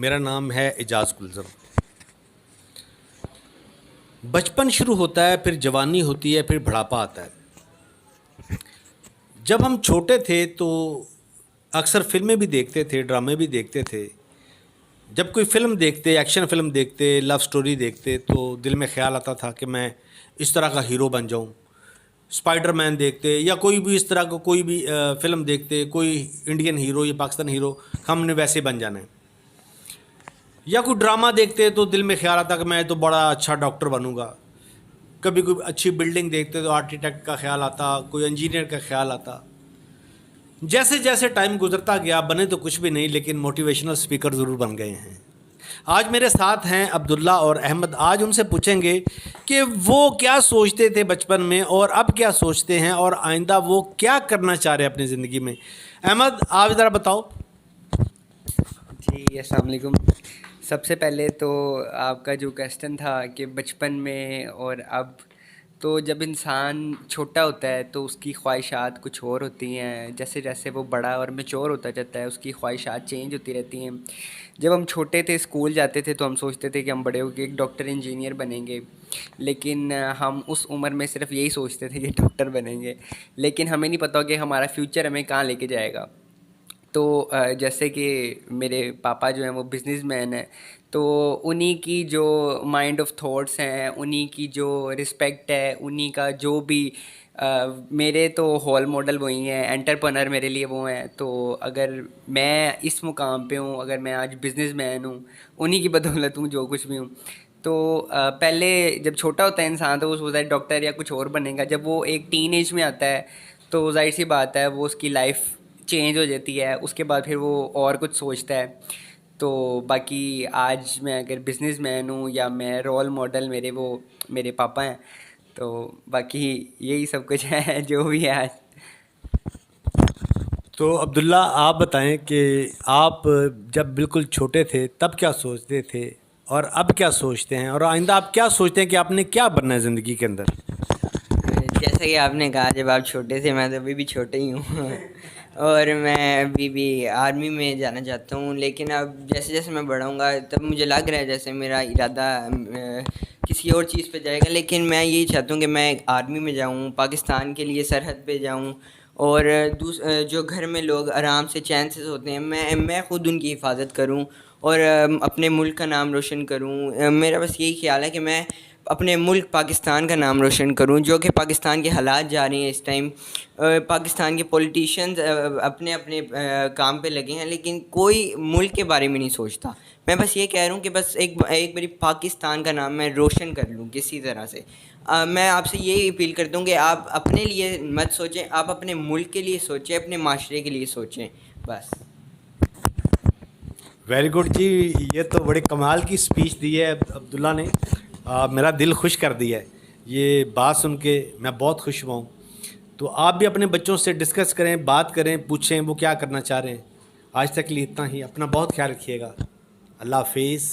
میرا نام ہے اعجاز گلزر۔ بچپن شروع ہوتا ہے، پھر جوانی ہوتی ہے، پھر بڑھاپا آتا ہے۔ جب ہم چھوٹے تھے تو اکثر فلمیں بھی دیکھتے تھے، ڈرامے بھی دیکھتے تھے۔ جب کوئی فلم دیکھتے، ایکشن فلم دیکھتے، لو سٹوری دیکھتے تو دل میں خیال آتا تھا کہ میں اس طرح کا ہیرو بن جاؤں۔ اسپائڈر مین دیکھتے یا کوئی بھی اس طرح کا کوئی بھی فلم دیکھتے، کوئی انڈین ہیرو یا پاکستان ہیرو، ہم نے ویسے بن جانا ہے۔ یا کوئی ڈرامہ دیکھتے تو دل میں خیال آتا کہ میں تو بڑا اچھا ڈاکٹر بنوں گا۔ کبھی کوئی اچھی بلڈنگ دیکھتے تو آرکیٹیکٹ کا خیال آتا، کوئی انجینئر کا خیال آتا۔ جیسے جیسے ٹائم گزرتا گیا، بنے تو کچھ بھی نہیں، لیکن موٹیویشنل اسپیکر ضرور بن گئے ہیں۔ آج میرے ساتھ ہیں عبداللہ اور احمد۔ آج ان سے پوچھیں گے کہ وہ کیا سوچتے تھے بچپن میں اور اب کیا سوچتے ہیں، اور آئندہ وہ کیا کرنا چاہ رہے ہیں اپنی زندگی میں۔ احمد، آپ ذرا بتاؤ۔ جی السلام علیکم۔ سب سے پہلے تو آپ کا جو کویسچن تھا کہ بچپن میں اور اب، تو جب انسان چھوٹا ہوتا ہے تو اس کی خواہشات کچھ اور ہوتی ہیں، جیسے جیسے وہ بڑا اور میچور ہوتا جاتا ہے اس کی خواہشات چینج ہوتی رہتی ہیں۔ جب ہم چھوٹے تھے، اسکول جاتے تھے، تو ہم سوچتے تھے کہ ہم بڑے ہو کے ایک ڈاکٹر انجینئر بنیں گے، لیکن ہم اس عمر میں صرف یہی سوچتے تھے کہ ڈاکٹر بنیں گے، لیکن ہمیں نہیں پتہ کہ ہمارا فیوچر ہمیں کہاں لے کے جائے گا۔ تو جیسے کہ میرے پاپا جو ہیں وہ بزنس مین ہیں، تو انہی کی جو مائنڈ آف تھاٹس ہیں، انہی کی جو رسپیکٹ ہے، انہی کا جو بھی میرے تو ہول ماڈل وہی ہیں، انٹرپرنر میرے لیے وہ ہیں۔ تو اگر میں اس مقام پہ ہوں، اگر میں آج بزنس مین ہوں، انہی کی بدولت ہوں جو کچھ بھی ہوں۔ تو پہلے جب چھوٹا ہوتا ہے انسان تو وہ سوچتا ہے ڈاکٹر یا کچھ اور بنے گا۔ جب وہ ایک ٹین ایج میں آتا ہے تو ظاہر سی بات ہے وہ اس کی لائف چینج ہو جاتی ہے، اس کے بعد پھر وہ اور کچھ سوچتا ہے۔ تو باقی آج میں اگر بزنس مین ہوں یا میں رول ماڈل میرے پاپا ہیں، تو باقی یہی سب کچھ ہے جو بھی ہے آج۔ تو عبداللہ، آپ بتائیں کہ آپ جب بالکل چھوٹے تھے تب کیا سوچتے تھے اور اب کیا سوچتے ہیں، اور آئندہ آپ کیا سوچتے ہیں کہ آپ نے کیا بننا ہے زندگی کے اندر؟ جیسا کہ آپ نے کہا جب آپ چھوٹے تھے، میں تو ابھی بھی چھوٹے ہی ہوں اور میں ابھی بھی آرمی میں جانا چاہتا ہوں، لیکن اب جیسے جیسے میں بڑھوں گا تب مجھے لگ رہا ہے جیسے میرا ارادہ کسی اور چیز پہ جائے گا، لیکن میں یہی چاہتا ہوں کہ میں آرمی میں جاؤں، پاکستان کے لیے سرحد پہ جاؤں، اور جو گھر میں لوگ آرام سے چین سے ہوتے ہیں میں خود ان کی حفاظت کروں اور اپنے ملک کا نام روشن کروں۔ میرا بس یہی خیال ہے کہ میں اپنے ملک پاکستان کا نام روشن کروں، جو کہ پاکستان کے حالات جا رہے ہیں اس ٹائم۔ پاکستان کے پولیٹیشینز اپنے اپنے کام پہ لگے ہیں، لیکن کوئی ملک کے بارے میں نہیں سوچتا۔ میں بس یہ کہہ رہا ہوں کہ بس ایک باری پاکستان کا نام میں روشن کر لوں کسی طرح سے۔ میں آپ سے یہی اپیل کرتا ہوں کہ آپ اپنے لیے مت سوچیں، آپ اپنے ملک کے لیے سوچیں، اپنے معاشرے کے لیے سوچیں بس۔ ویری گڈ جی، یہ تو بڑے کمال کی اسپیچ دی ہے عبداللہ نے۔ میرا دل خوش کر دیا ہے یہ بات سن کے، میں بہت خوش ہوا ہوں۔ تو آپ بھی اپنے بچوں سے ڈسکس کریں، بات کریں، پوچھیں وہ کیا کرنا چاہ رہے ہیں۔ آج تک کے لیے اتنا ہی۔ اپنا بہت خیال رکھیے گا۔ اللہ حافظ۔